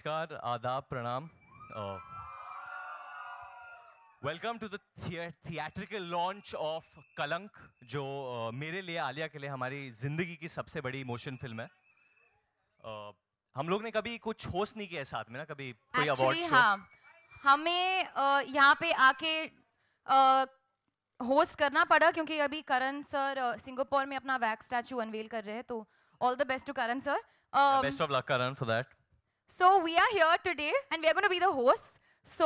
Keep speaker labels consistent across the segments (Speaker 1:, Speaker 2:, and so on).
Speaker 1: नमस्कार, आदाब, प्रणाम. Welcome to the theatrical launch of Kalank, जो मेरे लिए, आलिया के लिए हमारी जिंदगी की सबसे बड़ी इमोशन फिल्म है. हम लोग ने कभी कुछ होस्ट नहीं किया साथ में ना, कभी कोई अवार्ड शो.
Speaker 2: हाँ, हमें यहाँ पे आके होस्ट करना पड़ा क्योंकि अभी करण सर सिंगापुर में अपना वैक्स स्टैचू अनवील कर रहे हैं. तो all the best to Karan sir.
Speaker 1: Best of luck Karan for that.
Speaker 2: So we are here today and we are going to be the hosts. So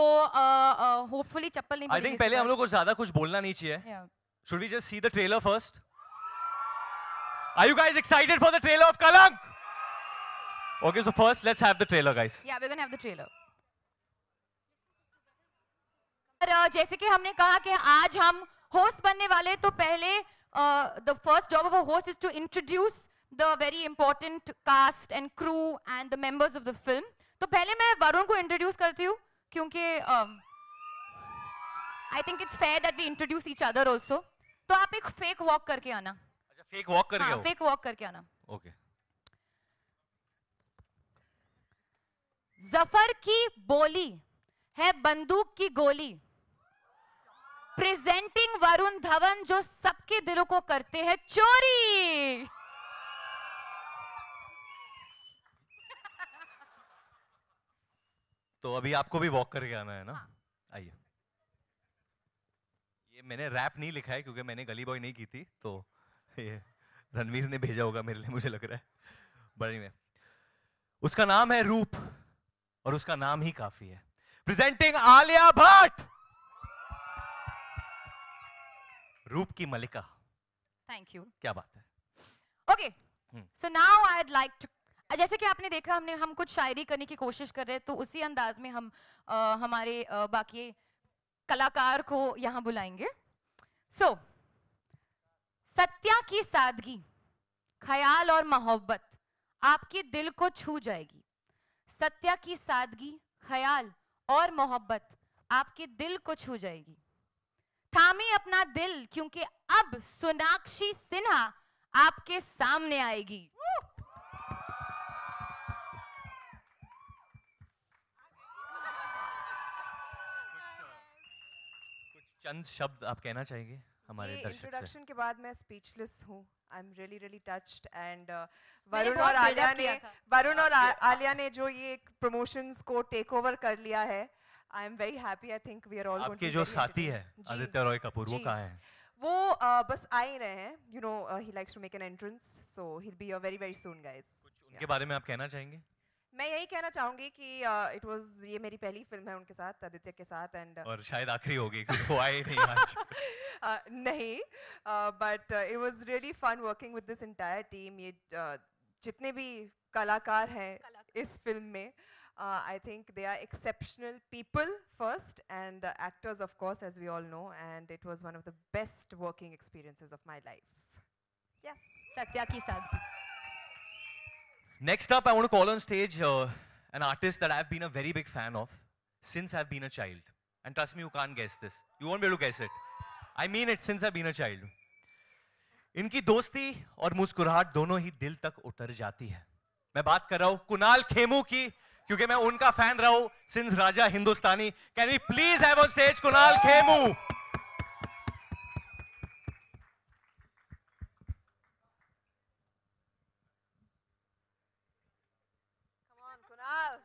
Speaker 2: hopefully चप्पल नहीं
Speaker 1: I
Speaker 2: पड़ेगी.
Speaker 1: think पहले हम लोग को ज्यादा कुछ बोलना नहीं चाहिए.
Speaker 2: Yeah.
Speaker 1: Should we just see the trailer first? Are you guys excited for the trailer of Kalank? Okay, so first let's have the trailer, guys.
Speaker 2: Yeah, we're going to have the trailer. जैसे कि हमने कहा कि आज हम host बनने वाले, तो पहले the first job of a host is to introduce the very important cast and crew and the members of the film. तो पहले मैं वरुण को इंट्रोड्यूस करती हूँ क्योंकि I think it's fair that we introduce each other also. तो आप एक फेक वॉक करके आना.
Speaker 1: अच्छा, फेक वॉक करके आओ.
Speaker 2: फेक वॉक करके आना.
Speaker 1: ओके.
Speaker 2: जफर की बोली है बंदूक की गोली. प्रेजेंटिंग वरुण धवन, जो सबके दिलों को करते हैं चोरी.
Speaker 1: तो अभी आपको भी वॉक करके आना है ना. आइए. ये मैंने रैप नहीं लिखा है क्योंकि मैंने गली बॉय नहीं की थी, तो ये रणवीर ने भेजा होगा मेरे लिए, मुझे लग रहा है. बड़ी में उसका नाम है रूप और उसका नाम ही काफी है. प्रेजेंटिंग आलिया भट्ट. रूप की मलिका.
Speaker 2: Thank you.
Speaker 1: क्या बात है.
Speaker 2: Okay, so now I would like to, जैसे कि आपने देखा हम कुछ शायरी करने की कोशिश कर रहे हैं, तो उसी अंदाज में हम हमारे बाकी कलाकार को यहाँ बुलाएंगे. सो सत्या की सादगी, ख्याल और मोहब्बत आपके दिल को छू जाएगी. सत्या की सादगी, ख्याल और मोहब्बत आपके दिल को छू जाएगी. थामी अपना दिल क्योंकि अब सोनाक्षी सिन्हा आपके सामने आएगी.
Speaker 1: चंद शब्द आप कहना चाहेंगे हमारे दर्शक से?
Speaker 3: इंट्रोडक्शन के बाद मैं स्पीचलेस हूँ. I am really really touched. And Varun और आलिया ने जो ये प्रमोशंस को टेक ओवर कर लिया है, I am very happy. I think we are all
Speaker 1: आपके जो साथी है आदित्य रॉय कपूर, वो कहाँ हैं?
Speaker 3: वो बस आ ही रहे हैं. You know, he likes to make an entrance, so he will be here very very soon guys.
Speaker 1: उनके बारे में आप कहना चाहेंगे?
Speaker 3: मैं यही कहना चाहूंगी कि इट वाज, ये मेरी पहली फिल्म है उनके साथ, आदित्य के साथ. एंड
Speaker 1: और शायद आखिरी होगी क्योंकि वो आए नहीं आज.
Speaker 3: नहीं, but it was really fun working with this entire team. ये जितने भी कलाकार हैं इस फिल्म में, I think they are exceptional people first, and actors of course, as we all know, and it was one of the best working experiences of my life. Yes.
Speaker 2: Satya की सादगी.
Speaker 1: Next up, I want to call on stage an artist that I've been a very big fan of since I've been a child. And trust me, you can't guess this. You won't be able to guess it. I mean it, since I've been a child. इनकी दोस्ती और मुस्कुराहट दोनों ही दिल तक उतर जाती है. मैं बात कर रहा हूँ कुणाल खेमू की, क्योंकि मैं उनका फैन रहा हूँ since Raja Hindustani. Can we please have on stage Kunal Khemu?
Speaker 3: Come on, Kunal.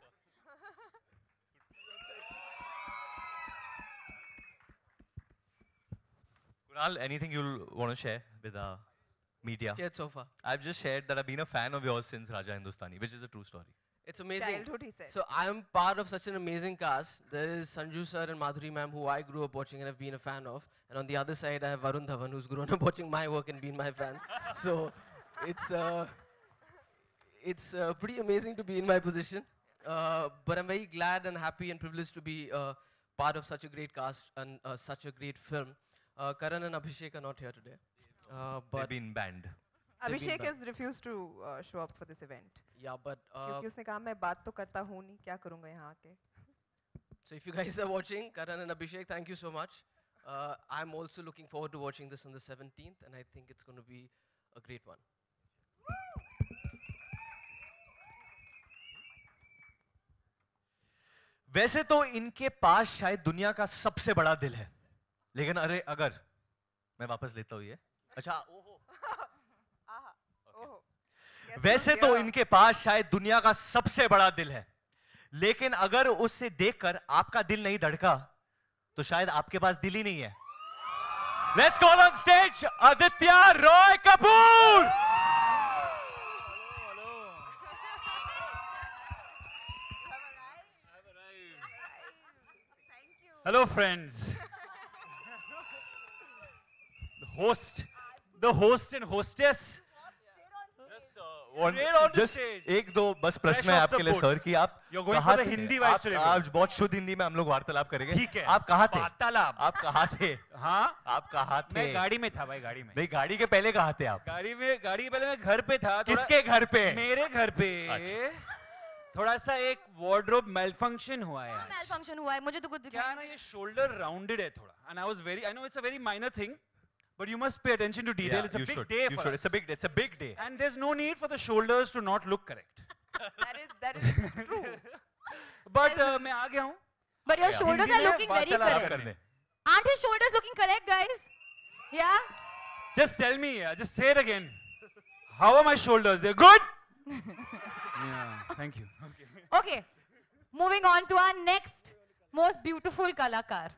Speaker 1: Kunal, anything you'll want to share with our media?
Speaker 4: Shared so far.
Speaker 1: I've just shared that I've been a fan of yours since Raja Hindustani, which is a true story.
Speaker 4: It's amazing.
Speaker 3: Childhood, he said.
Speaker 4: So I'm part of such an amazing cast. There is Sanju sir and Madhuri ma'am, who I grew up watching and have been a fan of. And on the other side, I have Varun Dhawan, who's grown up watching my work and been my fan. So it's pretty amazing to be in my position. But I'm very glad and happy and privileged to be part of such a great cast and such a great film. Karan and Abhishek are not here today.
Speaker 1: They've been banned.
Speaker 3: Abhishek has refused to show up for this event.
Speaker 4: Yeah, but
Speaker 3: क्योंकि उसने कहा मैं बात तो करता हूँ नहीं, क्या करूँगा यहाँ आके.
Speaker 4: So if you guys are watching, Karan and Abhishek, thank you so much. I'm also looking forward to watching this on the 17th, and I think it's going to be a great one.
Speaker 1: वैसे तो इनके पास शायद दुनिया का सबसे बड़ा दिल है, लेकिन अरे अगर मैं वापस लेता हूं ये, अच्छा ओहो, वैसे तो इनके पास शायद दुनिया का सबसे बड़ा दिल है, लेकिन अगर उससे देखकर आपका दिल नहीं धड़का तो शायद आपके पास दिल ही नहीं है। Let's call on stage Aditya Roy Kapoor.
Speaker 5: Hello, friends. The host and hostess.
Speaker 1: Just एक दो बस प्रश्न है आपके लिए सर कि आप कहाँ थे?
Speaker 5: हिंदी
Speaker 1: आप बहुत शुद्ध हिंदी में हम लोग वार्तालाप करेंगे।
Speaker 5: ठीक है।
Speaker 1: आप कहाँ थे?
Speaker 5: वार्तालाप।
Speaker 1: आप कहाँ थे?
Speaker 5: हाँ,
Speaker 1: आप कहाँ थे?
Speaker 5: मैं गाड़ी में था भाई, गाड़ी में।
Speaker 1: नहीं, गाड़ी के पहले कहाँ थे आप?
Speaker 5: गाड़ी के पहले मैं घर पे था।
Speaker 1: किसके घर पे?
Speaker 5: मेरे घर पे। थोड़ा सा एक वार्डरोब मेलफंक्शन हुआ है।
Speaker 2: मेलफंक्शन हुआ है, मुझे तो कुछ
Speaker 5: क्या है ना, ये शोल्डर राउंडेड है थोड़ा, and I know it's a very minor thing, but you must pay attention to detail. It's a big day for us.
Speaker 1: It's a big day.
Speaker 5: And there's no need for the shoulders to not look correct.
Speaker 3: That is true.
Speaker 5: But मैं आ गया हूँ।
Speaker 2: But your shoulders are looking very correct.
Speaker 1: करने।
Speaker 2: Aren't his shoulders looking correct, guys? Yeah?
Speaker 5: Just tell me, just say it again. How are my shoulders? They're good? Yeah, thank you.
Speaker 2: Okay. Moving on to our next most beautiful कलाकार।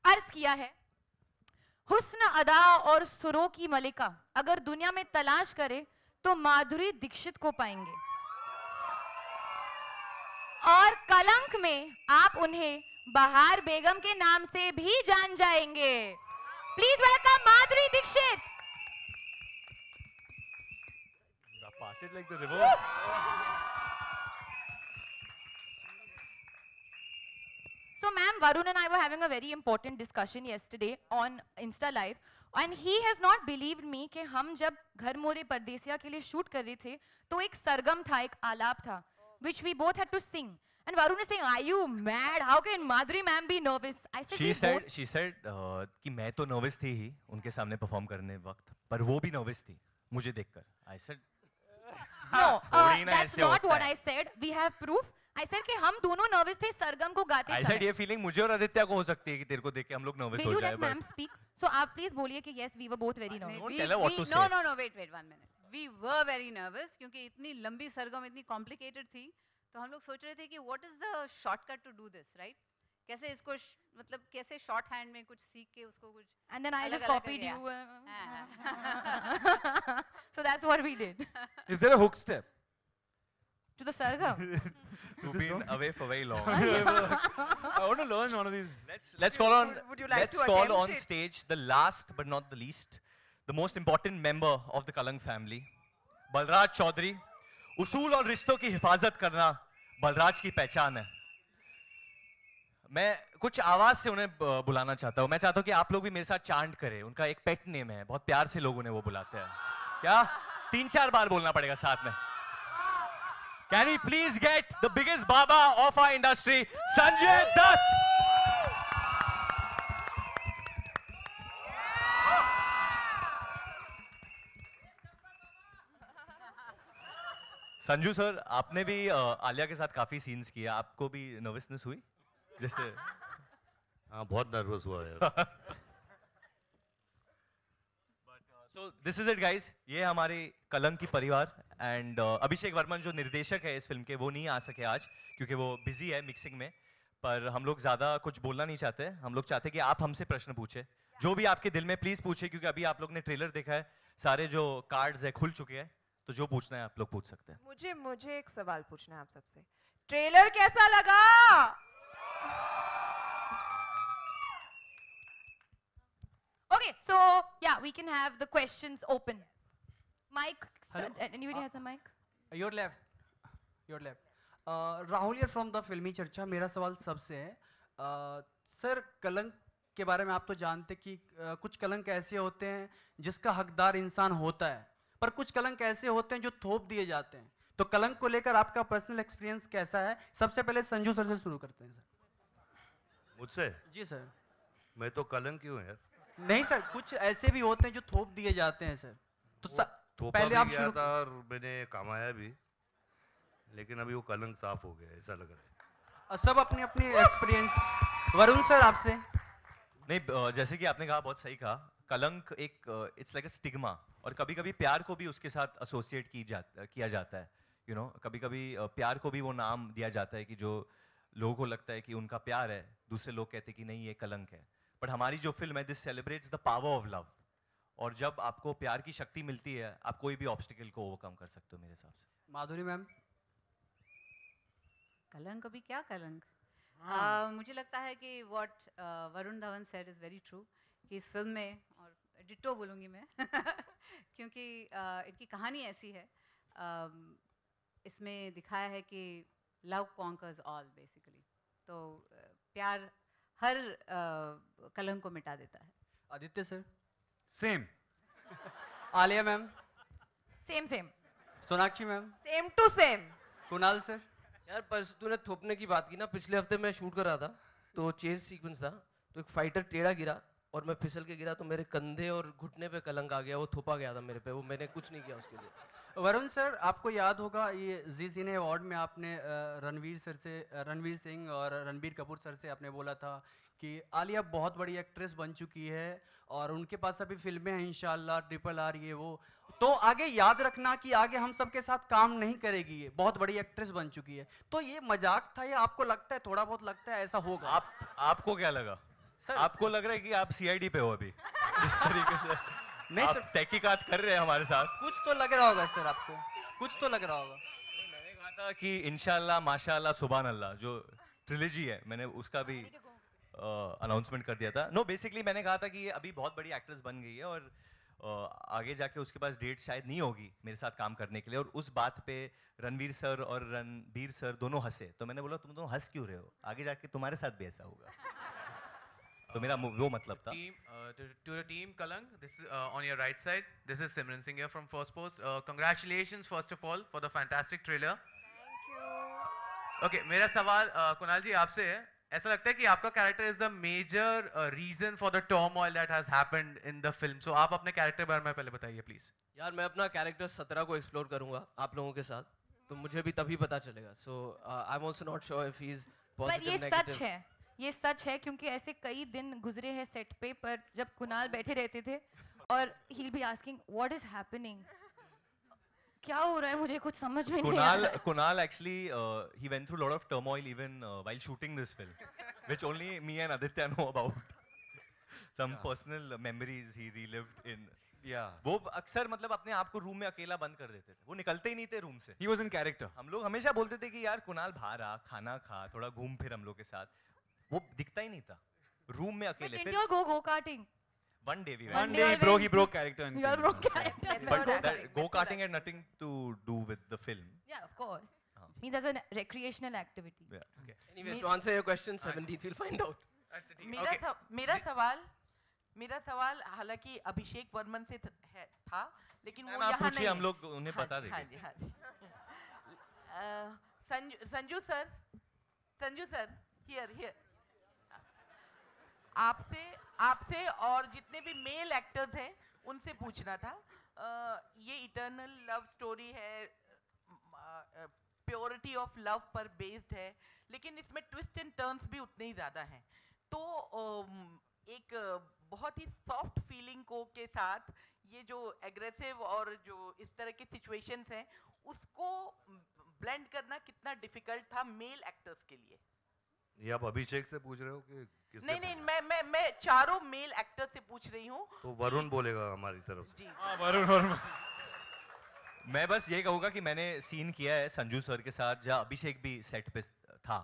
Speaker 2: अर्ज किया है, हुस्न अदा और सुरों की मलिका अगर दुनिया में तलाश करे तो माधुरी दीक्षित को पाएंगे, और कलंक में आप उन्हें बहार बेगम के नाम से भी जान जाएंगे। Please welcome Madhuri Dixit.
Speaker 1: Parted like the river.
Speaker 2: So, ma'am, Varun and I were having a very important discussion yesterday on Insta Live, and he has not believed me कि हम जब घर मोरे परदेसिया के लिए शूट कर रहे थे तो एक सरगम था, एक आलाप था, which we both had to sing. And Varun is saying, "Are you mad? How can Madhuri ma'am be nervous?" I said,
Speaker 1: She said कि मैं तो nervous थी ही उनके सामने perform करने वक्त, पर वो भी nervous थी मुझे देखकर। I said,
Speaker 2: no,
Speaker 1: थोड़ी ना
Speaker 2: that's
Speaker 1: ऐसे
Speaker 2: not
Speaker 1: होता
Speaker 2: what
Speaker 1: है।
Speaker 2: I said. We have proof. I said कि हम दोनों nervous थे सरगम को गाते
Speaker 1: I
Speaker 2: समय।
Speaker 1: said ये feeling मुझे और आदित्य को हो सकती है कि तेरे को देख के हम लोग nervous
Speaker 2: Will
Speaker 1: हो
Speaker 2: you
Speaker 1: जाए।
Speaker 2: let ma'am speak? So आप please बोलिए कि yes, we were both very nervous.
Speaker 1: Don't tell her what to say.
Speaker 6: No, wait, 1 minute. We were very nervous क्योंकि इतनी लंबी सरगम इतनी complicated थी, तो हम लोग सोच रहे थे कि what is the shortcut to do this, right? कैसे इसको मतलब कैसे शॉर्ट हैंड में कुछ सीख के उसको कुछ
Speaker 2: And then I just
Speaker 6: अलग-अलग
Speaker 2: copied
Speaker 6: करके,
Speaker 2: you.
Speaker 6: हाँ।
Speaker 2: So that's what we did.
Speaker 5: Is there a hook step?
Speaker 2: To the sargam.
Speaker 1: You've been away for very long.
Speaker 5: I want to learn one of these.
Speaker 1: Let's call on.
Speaker 3: Would you like
Speaker 1: Let's
Speaker 3: to
Speaker 1: call
Speaker 3: attempt
Speaker 1: on
Speaker 3: it?
Speaker 1: stage the last but not the least, the most important member of the Kalang family, Balraj Chaudhary. उसूल और रिश्तों की हिफाजत करना बलराज की पहचान है। मैं कुछ आवाज से उन्हें बुलाना चाहता हूँ। मैं चाहता हूँ कि आप लोग भी मेरे साथ चांट करें। उनका एक पेट नेम है, बहुत प्यार से लोग उन्हें वो बुलाते हैं। क्या 3-4 बार बोलना पड़ेगा साथ में। Can we please get the biggest baba of our industry, Sanjay Dutt? Sanju sir, आपने भी आलिया के साथ काफी सीन्स किए, आपको भी नर्वसनेस हुई? जैसे
Speaker 7: हाँ, बहुत नर्वस हुआ यार।
Speaker 1: So this is it guys, ये हमारे कलंक की परिवार एंड अभिषेक वर्मन जो निर्देशक है इस फिल्म के, वो नहीं आ सके आज क्योंकि वो बिजी है मिक्सिंग में। पर हम लोग ज़्यादा कुछ बोलना नहीं चाहते, हम लोग चाहते कि आप हमसे प्रश्न पूछे, जो भी आपके दिल में प्लीज़ पूछे, क्योंकि अभी आप लोग ने ट्रेलर देखा है, सारे जो कार्ड्स है खुल चुके हैं, तो जो पूछना है आप लोग पूछ सकते हैं।
Speaker 3: मुझे एक सवाल पूछना है आप सबसे, ट्रेलर कैसा लगा?
Speaker 2: Okay, so yeah, we can have the questions open. Mike, anybody has a mic?
Speaker 8: Your left. Rahul here from the Filmi Charcha. मेरा सवाल सबसे है, सर कलंक के बारे में आप तो जानते कि कुछ कलंक ऐसे होते हैं जिसका हकदार इंसान होता है, पर कुछ कलंक ऐसे होते हैं जो थोप दिए जाते हैं। तो कलंक को लेकर आपका पर्सनल एक्सपीरियंस कैसा है? सबसे पहले संजू सर से शुरू करते हैं सर।
Speaker 7: मुझसे?
Speaker 8: जी सर।
Speaker 7: मैं तो कलंक क्यों है यार?
Speaker 8: नहीं सर, कुछ ऐसे भी होते हैं जो थोप दिए जाते हैं सर। तो पहले आप शुरू
Speaker 7: था और मैंने कमाया भी, लेकिन अभी वो कलंक साफ हो गया ऐसा लग रहा है।
Speaker 8: सब अपनी अपनी एक्सपीरियंस। वरुण सर आपसे।
Speaker 1: नहीं, जैसे कि आपने कहा, बहुत सही कहा, कलंक एक इट्स लाइक अ स्टिग्मा, और कभी कभी प्यार को भी उसके साथ एसोसिएट किया जाता है, यू नो, कभी कभी प्यार को भी वो नाम दिया जाता है कि जो लोगों को लगता है कि उनका प्यार है, दूसरे लोग कहते हैं कि नहीं ये कलंक है। बट हमारी जो फिल्म है, this celebrates the power of love, और जब आपको प्यार की शक्ति मिलती है, आप कोई भी ऑब्स्टिकल को ओवरकम कर सकते हो मेरे हिसाब से।
Speaker 8: माधुरी मैम।
Speaker 6: कलंक अभी क्या कलंक? मुझे लगता है कि what Varun Dhawan said is very true, कि इस फिल्म में, और डिट्टो बोलूँगी मैं क्योंकि इनकी कहानी ऐसी है, इसमें दिखाया है कि लव कॉन्कर्स ऑल बेसिकली, तो प्यार हर कलंक को मिटा देता है।
Speaker 8: Aditya sir.
Speaker 5: Same.
Speaker 8: Alia ma'am.
Speaker 2: Same same.
Speaker 8: Sonakshi ma'am.
Speaker 3: Same to same.
Speaker 8: Kunal sir.
Speaker 4: यार पर तूने थोपने की बात की ना, पिछले हफ्ते मैं शूट कर रहा था, तो चेस सीक्वेंस था, तो एक फाइटर टेढ़ा गिरा और मैं फिसल के गिरा, तो मेरे कंधे और घुटने पे कलंक आ गया, वो थोपा गया था मेरे पे, वो मैंने कुछ नहीं किया उसके लिए।
Speaker 8: वरुण सर, आपको याद होगा ये जी सिने अवार्ड में आपने रणवीर सिंह और रणबीर कपूर सर से आपने बोला था कि आलिया बहुत बड़ी एक्ट्रेस बन चुकी है और उनके पास अभी फिल्में हैं इंशाल्लाह, RRR ये वो, तो आगे याद रखना कि आगे हम सबके साथ काम नहीं करेगी, ये बहुत बड़ी एक्ट्रेस बन चुकी है। तो ये मजाक था या आपको लगता है, थोड़ा बहुत लगता है ऐसा होगा?
Speaker 1: आपको क्या लगा
Speaker 8: सर?
Speaker 1: आपको लग रहा है कि आप CID पे हो अभी इस तरीके से?
Speaker 8: नहीं
Speaker 1: आप
Speaker 8: सर,
Speaker 1: तहकीकात कर रहे हैं हमारे साथ।
Speaker 8: कुछ तो लग रहा होगा सर, आपको कुछ तो लग रहा होगा।
Speaker 1: मैंने कहा था कि इंशाल्लाह माशाल्लाह सुभान अल्लाह जो ट्रिलॉजी है, मैंने उसका भी अनाउंसमेंट कर दिया था। नो, बेसिकली मैंने कहा था कि ये अभी बहुत बड़ी एक्ट्रेस बन गई है और आगे जाके उसके पास डेट शायद नहीं होगी मेरे साथ काम करने के लिए, और उस बात पे रणवीर सर और रणबीर सर दोनों हंसे, तो मैंने बोला तुम दोनों हंस क्यों रहे हो, आगे जाके तुम्हारे साथ भी ऐसा होगा। तो मेरा वो मतलब था।
Speaker 9: To the team Kalang, this is on your right side. This is Simran Singh here from First Post. Congratulations first of all for the fantastic trailer.
Speaker 3: Thank you.
Speaker 9: Okay, मेरा सवाल कुणाल जी आपसे है, ऐसा लगता है कि आपका character is the major reason for the turmoil that has happened in the film, so आप अपने कैरेक्टर बारे में पहले बताइए प्लीज।
Speaker 4: यार मैं अपना कैरेक्टर 17 को एक्सप्लोर करूंगा आप लोगों के साथ, तो मुझे भी तभी पता चलेगा। So I am also not sure if he is
Speaker 2: पर
Speaker 4: पॉजिटिव
Speaker 2: ये
Speaker 4: नेगेटिव।
Speaker 2: सच है, ये सच है, क्योंकि ऐसे कई दिन गुजरे हैं सेट पे, पर जब कुणाल बैठे रहते थे और he'll be asking what is happening, क्या हो रहा है, मुझे कुछ समझ में नहीं आ रहा है।
Speaker 1: Kunal actually he went through a lot of turmoil even while shooting this film, which only me and Aditya know about. Some personal memories he relived in.
Speaker 5: Yeah.
Speaker 1: वो अक्सर मतलब अपने आप को रूम में अकेला बंद कर देते थे, वो निकलते ही नहीं थे रूम से।
Speaker 5: He was in character.
Speaker 1: हम लोग हमेशा बोलते थे कि यार कुणाल बाहर आ, खाना खा, थोड़ा घूम फिर हम लोग के साथ, वो दिखता ही नहीं था रूम में
Speaker 2: But
Speaker 1: अकेले।
Speaker 2: didn't
Speaker 1: फिर
Speaker 2: you all go go-karting?
Speaker 1: one day we
Speaker 2: One
Speaker 1: went,
Speaker 2: day
Speaker 5: He
Speaker 2: when-
Speaker 5: broke character. in
Speaker 2: You all
Speaker 5: film.
Speaker 2: broke character.
Speaker 1: but
Speaker 3: Method
Speaker 1: that
Speaker 3: acting,
Speaker 1: go-karting
Speaker 3: method
Speaker 1: had nothing to do with the film.
Speaker 2: Yeah, of course.
Speaker 1: हाँ.
Speaker 2: Means as a recreational activity.
Speaker 1: Yeah.
Speaker 4: Anyways, to answer your question, 17th we'll find out.
Speaker 9: अच्छा ठीक
Speaker 10: मेरा
Speaker 9: है।
Speaker 10: मेरा सवाल हालांकि अभिषेक वर्मन से था, लेकिन वो
Speaker 1: मैम, आप
Speaker 10: यहाँ
Speaker 1: पूछिए,
Speaker 10: नहीं
Speaker 1: हम
Speaker 10: है।
Speaker 1: लोग उन्हें
Speaker 10: हाँ
Speaker 1: बता
Speaker 10: जी, हाँ
Speaker 1: देंगे।
Speaker 10: जी, हाँ जी। संजू सर हियर आपसे और जितने भी मेल एक्टर्स हैं उनसे पूछना था, ये इटर्नल लव स्टोरी है, प्योरिटी ऑफ लव पर बेस्ड है, लेकिन इसमें ट्विस्ट एंड टर्न्स भी उतने ही ज़्यादा हैं, तो एक बहुत ही सॉफ्ट फीलिंग को के साथ ये जो एग्रेसिव और जो इस तरह की सिचुएशंस हैं उसको ब्लेंड करना कितना डिफिकल्ट था मेल एक्टर्स के लिए?
Speaker 7: ये आप अभिषेक से पूछ रहे हो कि किससे?
Speaker 10: नहीं, मैं चारों मेल एक्टर से पूछ रही हूँ।
Speaker 7: तो वरुण बोलेगा हमारी तरफ से।
Speaker 10: जी।
Speaker 5: हाँ, वरुण।
Speaker 1: मैं बस ये कहूँगा कि मैंने सीन किया है संजू सर के साथ, जहाँ अभिषेक भी सेट पे था,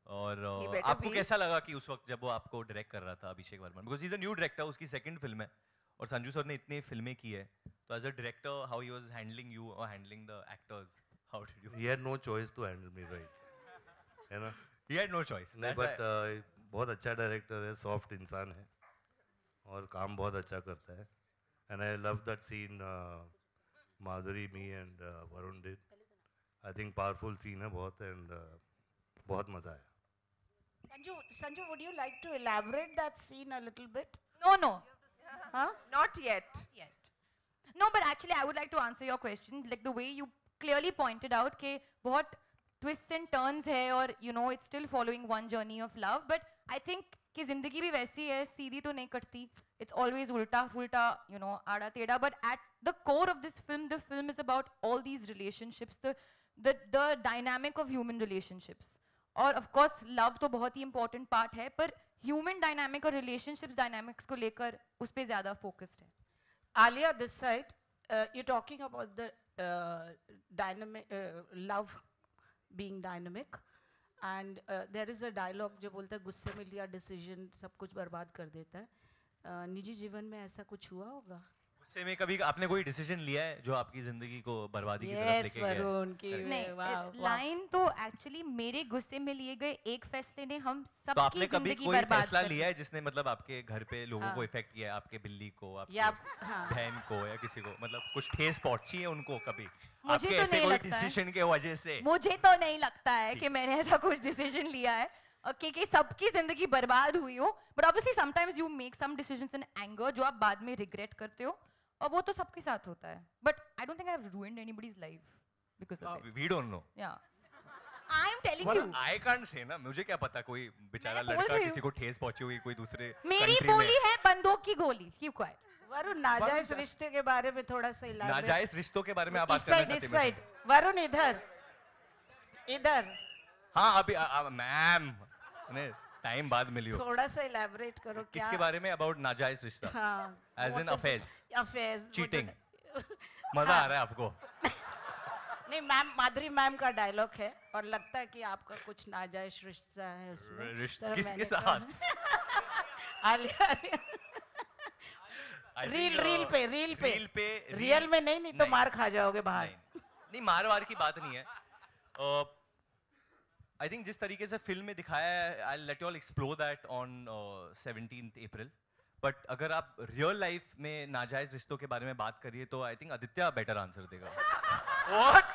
Speaker 1: और
Speaker 3: better
Speaker 1: आपको
Speaker 3: be.
Speaker 1: कैसा लगा कि उस वक्त जब वो आपको डायरेक्ट कर रहा था, Abhishek Varman, because he is a new director, उसकी सेकंड फिल्म है, और संजू सर ने इतनी फिल्में की है, तो as a director how he was handling you और handling the actors, how did you?
Speaker 7: He had no choice to handle me, right? है ना?
Speaker 1: He had no choice.
Speaker 7: नहीं, बट बहुत अच्छा डायरेक्टर है, सॉफ्ट इंसान है और काम बहुत अच्छा करता है, and I love that scene Madhuri, me and Varun did. I think powerful scene है बहुत, एंड बहुत मजा आया।
Speaker 11: Sanju, would you like to elaborate that scene a little bit?
Speaker 2: No.
Speaker 11: Huh?
Speaker 3: Not yet.
Speaker 2: No, but actually I would like to answer your question, like the way you clearly pointed out कि बहुत twists and turns है और you know it's still following one journey of love, but I think कि जिंदगी भी वैसी है, सीधी तो नहीं कटती. It's always उल्टा फुल्टा, you know, आड़ा टेढ़ा. But at the core of this film, the film is about all these relationships, the dynamic of human relationships. और of course love तो बहुत ही important part है, पर human dynamic और relationships dynamics को लेकर उस पे ज़्यादा focused है.
Speaker 11: Alia, this side, you're talking about the dynamic, love being dynamic, and there is a dialogue जो बोलता है गुस्से में लिया decision सब कुछ बर्बाद कर देता है. निजी जीवन में ऐसा कुछ हुआ होगा?
Speaker 1: गुस्से में कभी आपने कोई डिसीजन लिया है जो आपकी जिंदगी को बर्बादी की तरफ लेके गया?
Speaker 11: वरुण की
Speaker 2: नहीं, लाइन तो एक्चुअली मेरे गुस्से में लिए गए एक फैसले ने हम
Speaker 1: तो
Speaker 2: सबकी
Speaker 1: आपने कभी
Speaker 2: जिंदगी
Speaker 1: कोई
Speaker 2: बर्बाद
Speaker 1: फैसला
Speaker 2: कर दी.
Speaker 1: लिया है जिसने मतलब आपके घर पे लोगों
Speaker 11: हाँ.
Speaker 1: को इफेक्ट किया है, आपके बिल्ली को, आपके
Speaker 11: या हाँ.
Speaker 1: बहन को या किसी को, मतलब कुछ ठेस पहुंची है उनको कभी
Speaker 2: मुझे
Speaker 1: आपके
Speaker 2: तो
Speaker 1: ऐसे
Speaker 2: नहीं
Speaker 1: कोई
Speaker 2: लगता है.
Speaker 1: डिसीजन के वजह से?
Speaker 2: मुझे तो नहीं लगता है कि मैंने ऐसा कुछ डिसीजन लिया है कि सबकी जिंदगी बर्बाद हुई हो. But obviously sometimes you make some decisions in anger जो आप बाद में रिग्रेट करते हो, और वो तो सबके साथ होता है. But I don't think I have ruined anybody's life because of it.
Speaker 1: We don't know.
Speaker 2: Yeah I am telling you.
Speaker 1: I can't say ना, मुझे क्या पता कोई बेचारा
Speaker 2: मैंने बोल
Speaker 1: लड़का
Speaker 2: रही
Speaker 1: किसी को ठेस पहुंची हुई कोई दूसरे
Speaker 2: मेरी
Speaker 1: country में.
Speaker 2: बोली है बंदूक की गोली. Keep quiet.
Speaker 11: वरुण, नाजायज रिश्ते के बारे में थोड़ा सा elaborate.
Speaker 1: नाजायज रिश्तों के बारे में आप बात
Speaker 11: इस
Speaker 1: करना
Speaker 11: साइड,
Speaker 1: चाहते
Speaker 11: इस
Speaker 1: हैं?
Speaker 11: साइड. वरुण इधर, इधर.
Speaker 1: हाँ अभी मैम टाइम बाद मिली हो.
Speaker 11: थोड़ा सा elaborate करो. क्या
Speaker 1: किसके बारे में? अबाउट नाजायज रिश्ता?
Speaker 11: हाँ.
Speaker 1: As in affairs?
Speaker 11: Affairs.
Speaker 1: Cheating? मजा आ रहा है आपको?
Speaker 11: नहीं मैम, माधुरी मैम का डायलॉग है और लगता है कि आपका कुछ नाजायज रिश्ता है उसमें.
Speaker 1: रिश्ता किसके साथ?
Speaker 11: आलिया. रील पे रियल में नहीं तो मार खा जाओगे बाहर.
Speaker 1: नहीं मार वार की बात नहीं है. आई थिंक जिस तरीके से फिल्म में दिखाया है, I let you all explore that on 17th April. But अगर आप रियल लाइफ में नाजायज रिश्तों के बारे में बात करिए तो I think Aditya better answer देगा.
Speaker 5: What?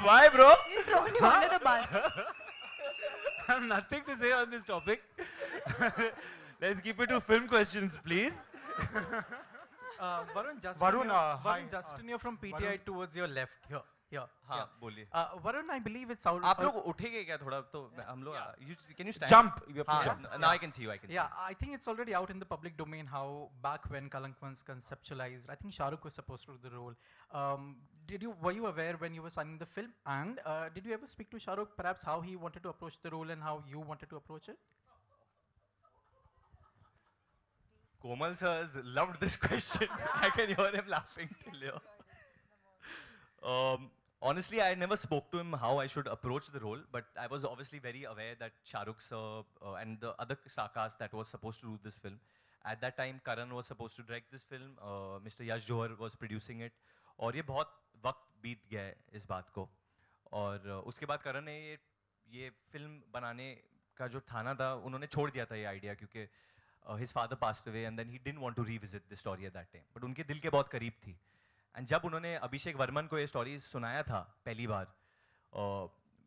Speaker 5: Why, bro?
Speaker 2: You thrown you under the bus.
Speaker 5: I have nothing to say on this topic. Let's keep it to film questions, please.
Speaker 12: Varun, just
Speaker 13: Varun, hi.
Speaker 12: Justin, you're from PTI
Speaker 13: Varun.
Speaker 12: towards your left. Here.
Speaker 1: हाँ बोलिए.
Speaker 12: Varun, I believe it's out.
Speaker 1: आप लोग उठेंगे क्या थोड़ा तो हम लोग can you stand?
Speaker 12: Jump. You have to
Speaker 1: हाँ,
Speaker 12: jump.
Speaker 1: now I can see you. I can
Speaker 12: Yeah,
Speaker 1: see.
Speaker 12: I think it's already out in the public domain how back when Kalank was conceptualized, I think Shah Rukh was supposed to do the role. Were you aware when you were signing the film? And did you ever speak to Shah Rukh, perhaps how he wanted to approach the role and how you wanted to approach it?
Speaker 1: Komal sir loved this question. I can hear him laughing till here. Honestly, I never spoke to him how I should approach the role, but I was obviously very aware that Shah Rukh sir and the other star cast that was supposed to do this film. At that time, Karan was supposed to direct this film. Mr. Yash Johar was producing it. और ये बहुत वक्त बीत गया है इस बात को. और उसके बाद करण ने ये फिल्म बनाने का जो ठाना था, उन्होंने छोड़ दिया था ये आइडिया क्योंकि his father passed away and then he didn't want to revisit the story at that time. But उनके दिल के बहुत करीब थी. And जब उन्होंने अभिषेक वर्मन को ये स्टोरी सुनाया था पहली बार,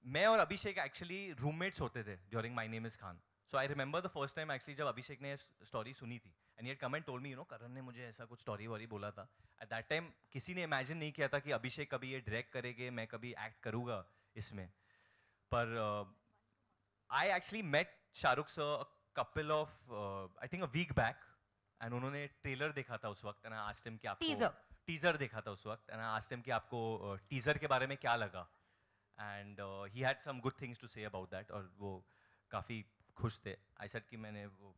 Speaker 1: मैं और अभिषेक एक्चुअली रूममेट्स होते थे during My Name Is Khan. So I remember the first time actually जब अभिषेक ने स्टोरी सुनी थी and he had come and told me, you know, करण ने मुझे ऐसा कुछ स्टोरी वोरी बोला था. At that time किसी ने इमेजिन नहीं किया था कि अभिषेक कभी ये डायरेक्ट करेंगे, मैं कभी एक्ट करूँगा इसमें. पर I actually met Shahrukh sir a couple of I think a week back and उन्होंने ट्रेलर देखा था उस वक्त and I asked him कि आपको टीजर देखा था उस वक्त and I asked him कि आपको टीजर के बारे में क्या लगा and he had some good things to say about that और वो काफ़ी खुश थे. I said कि मैंने वो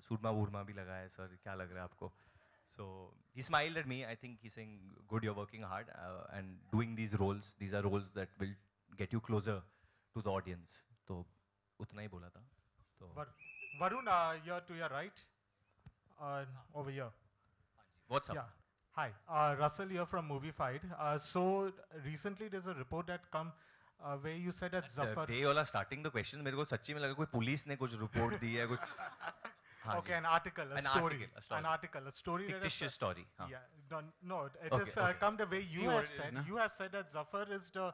Speaker 1: सूरमा वूरमा भी लगाया है सर, क्या लग रहा है आपको? So he smiled at me. I think he's saying, good, you're working hard and doing these roles. These are roles that will get you closer to the audience. तो उतना ही बोला था. तो
Speaker 13: Varun, you're to your right, over here.
Speaker 1: What's up?
Speaker 13: Yeah. Hi, Russell here from Moviefied. So recently there's a report that come where you said that Zafar.
Speaker 1: They all are starting the questions. मेरे को सच्ची में लगा कोई police ने कुछ report दी है कुछ.
Speaker 13: Okay, an article, a story, a story.
Speaker 1: Fictitious story.
Speaker 13: Yeah, no, it has come the way you have said. You have said that Zafar is the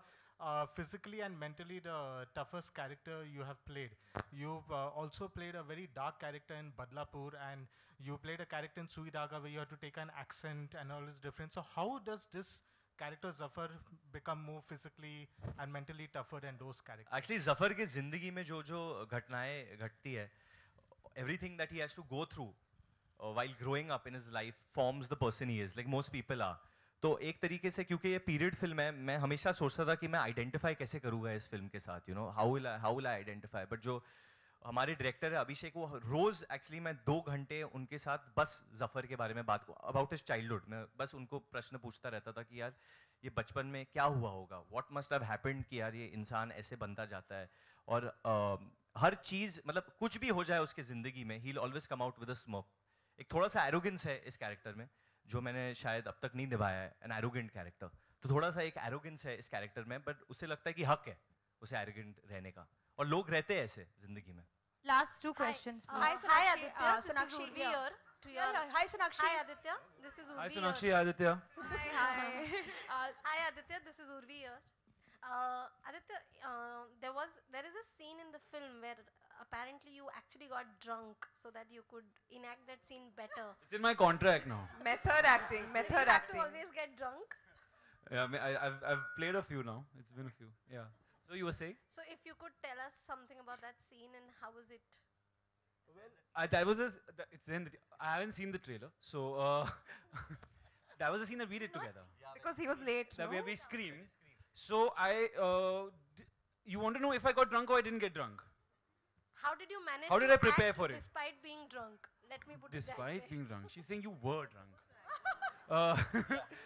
Speaker 13: physically and mentally the toughest character you have played. You've also played a very dark character in Badlapur, and you played a character in Sui Dhaga where you had to take an accent and all is different. So how does this character Zafar become more physically and mentally tougher than those characters?
Speaker 1: Actually, Zafar की जिंदगी में जो घटनाएं घटती है, everything that he has to go through while growing up in his life forms the person he is, like most people are. तो एक तरीके से क्योंकि ये पीरियड फिल्म है, मैं हमेशा सोचता था कि मैं आइडेंटिफाई कैसे करूँगा इस फिल्म के साथ, you know, how will I identify. But जो हमारे डायरेक्टर है अभिषेक, वो रोज़ एक्चुअली मैं 2 घंटे उनके साथ बस जफ़र के बारे में बात अबाउट हिज चाइल्डहुड में बस उनको प्रश्न पूछता रहता था कि यार ये बचपन में क्या हुआ होगा, व्हाट मस्ट हैव हैपेंड कि यार ये इंसान ऐसे बनता जाता है. और हर चीज़ मतलब कुछ भी हो जाए उसके ज़िंदगी में, he will always come out with a smoke. एक थोड़ा सा एरोगेंस है इस कैरेक्टर में जो मैंने शायद अब तक नहीं निभाया है, एन एरोगेंट कैरेक्टर. तो थोड़ा सा एक एरोगेंस है इस कैरेक्टर में, बट उसे लगता है कि हक है उसे एरोगेंट रहने का, और लोग रहते हैं ऐसे जिंदगी में.
Speaker 2: Last 2 questions.
Speaker 14: Hi, Aditya. This is Urvi here. Hi, Sonakshi. Hi, Aditya. This is Urvi.
Speaker 5: Hi, Sonakshi. Aditya.
Speaker 14: Hi, Aditya. This is Urvi here. Aditya, there is a scene in the film where apparently you actually got drunk so that you could enact that scene better.
Speaker 5: It's in my contract now.
Speaker 3: Method acting.
Speaker 14: You have to always get drunk.
Speaker 5: Yeah, I've played a few now. It's been a few. Yeah. So you were saying?
Speaker 14: So if you could tell us something about that scene and how was it?
Speaker 5: I haven't seen the trailer, so that was a scene that we did together.
Speaker 3: Because he was late,
Speaker 5: That
Speaker 3: no?
Speaker 5: where we screamed. So you want to know if I got drunk or I didn't get drunk?
Speaker 14: How did you manage
Speaker 5: How did
Speaker 14: to
Speaker 5: I prepare
Speaker 14: act
Speaker 5: for it?
Speaker 14: despite being drunk? Let me put it that
Speaker 5: Despite
Speaker 14: way.
Speaker 5: being drunk. She's saying you were drunk.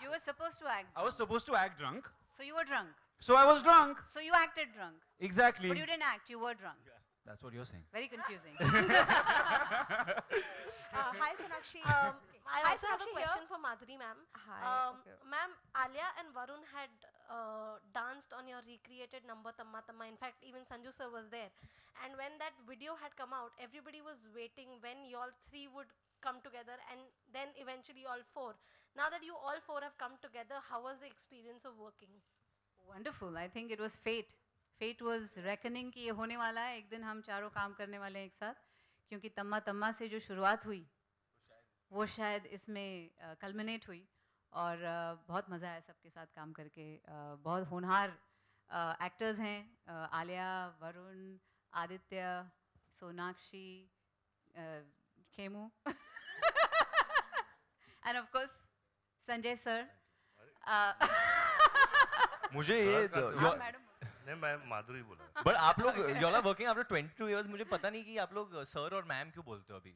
Speaker 6: You were supposed to act.
Speaker 5: I was supposed to act drunk.
Speaker 6: So you were drunk.
Speaker 5: So I was drunk.
Speaker 6: So you acted drunk.
Speaker 5: Exactly.
Speaker 6: But you didn't act, you were drunk.
Speaker 5: That's what you're saying.
Speaker 6: Very confusing.
Speaker 14: Hi, Sonakshi. I
Speaker 3: Hi,
Speaker 14: also have a
Speaker 3: Sonakshi
Speaker 14: question
Speaker 3: here.
Speaker 14: for Madhuri, ma'am.
Speaker 3: Hi, okay.
Speaker 14: Ma'am, Alia and Varun had danced on your recreated number Tamma Tamma. In fact, even Sanju sir was there. And when that video had come out, everybody was waiting when you all 3 would come together, and then eventually all 4. Now that you all 4 have come together, how was the experience of working?
Speaker 6: Wonderful. I think it was fate. Fate was reckoning कि ये होने वाला है, एक दिन हम चारों काम करने वाले हैं एक साथ, क्योंकि तम्मा तम्मा से जो शुरुआत हुई वो शायद इसमें कल्मिनेट हुई, और बहुत मज़ा आया सबके साथ काम करके. बहुत होनहार एक्टर्स हैं, Alia, Varun, Aditya, Sonakshi, Khemu and of course Sanjay sir.
Speaker 1: मुझे ये
Speaker 7: नहीं, मैं माधुरी बोला.
Speaker 1: बट आप लोग you all are working after 22 years, मुझे पता नहीं कि आप लोग सर और मैम क्यों बोलते हो अभी.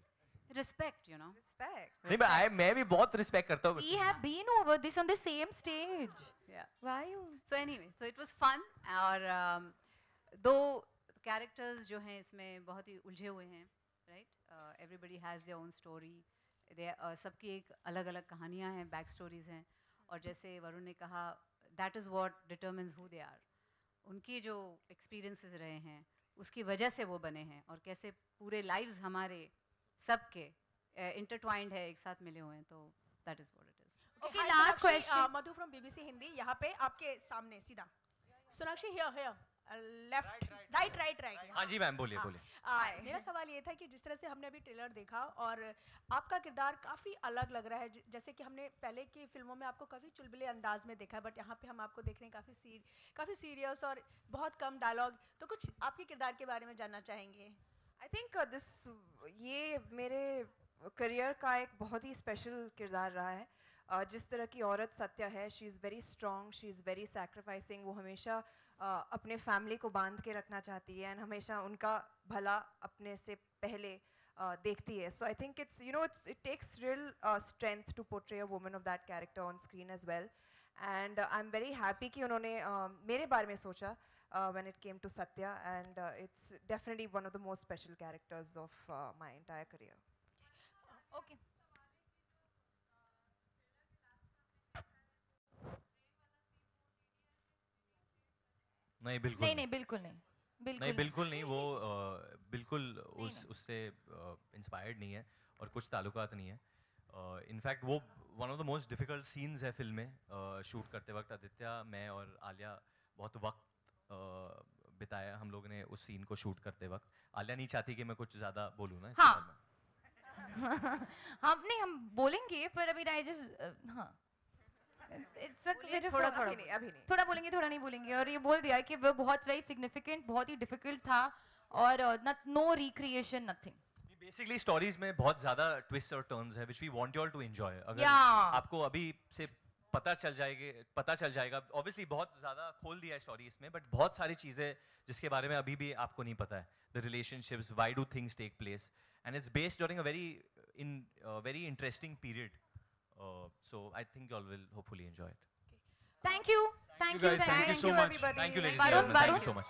Speaker 6: Respect, you know.
Speaker 3: Respect.
Speaker 1: नहीं, but मैं भी बहुत रिस्पेक्ट करता हूँ.
Speaker 2: We have been over this on the same stage.
Speaker 6: Yeah.
Speaker 2: Why you?
Speaker 6: So anyway, so it was fun. और दो characters जो हैं इसमें बहुत ही उलझे हुए हैं, right? Everybody has their own story. सबकी एक अलग-अलग कहानियाँ हैं, back stories हैं, और जैसे वरुण ने कहा, that is what determines who they are. उनकी जो experiences रहे हैं, उसकी वजह से वो बने हैं, और कैसे पूरे lives हमारे सबके intertwined है, एक साथ मिले हुए हैं, तो that is what it is.
Speaker 14: Okay,
Speaker 2: last question.
Speaker 14: Madhu from BBC Hindi, यहाँ पे आपके सामने सीधा. Sonakshi here. Left, right.
Speaker 1: हाँ जी मैम, बोलिए बोलिए.
Speaker 14: मेरा सवाल ये था कि जिस तरह से हमने अभी ट्रेलर देखा और आपका किरदार काफ़ी अलग लग रहा है, जैसे कि हमने पहले की फिल्मों में आपको काफ़ी चुलबुले अंदाज में देखा है, बट यहाँ पे हम आपको देख रहे हैं काफ़ी सीरियस और बहुत कम डायलॉग. तो कुछ आपके किरदार के बारे में जानना चाहेंगे.
Speaker 3: I think ये मेरे करियर का एक बहुत ही स्पेशल किरदार रहा है. जिस तरह की औरत सत्या है, she is very strong, she is very sacrificing. वो हमेशा अपने फैमिली को बांध के रखना चाहती है, एंड हमेशा उनका भला अपने से पहले देखती है. So I think it takes real strength to portray a woman of that character on screen as well. And I am very happy कि उन्होंने मेरे बारे में सोचा when it came to Satya, and it's definitely one of the most special characters of my entire career.
Speaker 2: Okay.
Speaker 1: नहीं बिल्कुल
Speaker 2: नहीं बिल्कुल नहीं.
Speaker 1: बिल्कुल नहीं. वो बिल्कुल उससे इंस्पायर्ड नहीं है, और कुछ ताल्लुकात नहीं है. इनफैक्ट वो one of the most difficult scenes है फिल्म में. शूट करते वक्त आदित्य, मैं और आलिया बहुत वक्त बिताया हम लोगों ने उस सीन को शूट करते वक्त. आलिया नहीं चाहती कि मैं कुछ ज़्यादा बोलूँ ना.
Speaker 2: हाँ. हम बोलेंगे, पर अभी हाँ. थोड़ा थोड़ा बोलेंगे, थोड़ा नहीं बोलेंगे, और ये बोल दिया कि वो बहुत वेरी सिग्निफिकेंट, बहुत ही डिफिकल्ट था, और no recreation, nothing.
Speaker 1: Basically stories में बहुत ज्यादा ट्विस्ट और टर्न्स है which we want you all to enjoy. अगर आपको अभी से पता चल जाएगा ऑब्वियसली बहुत ज़्यादा खोल दिया है स्टोरी इसमें, बट बहुत सारी चीज़ें जिसके बारे में अभी भी आपको नहीं पता है, the relationships, why do things take place, and it's based during a very interesting period, so I think you all will hopefully enjoy it.
Speaker 2: Thank you
Speaker 5: so much.
Speaker 1: Thank you ladies and gentlemen, thank you so much.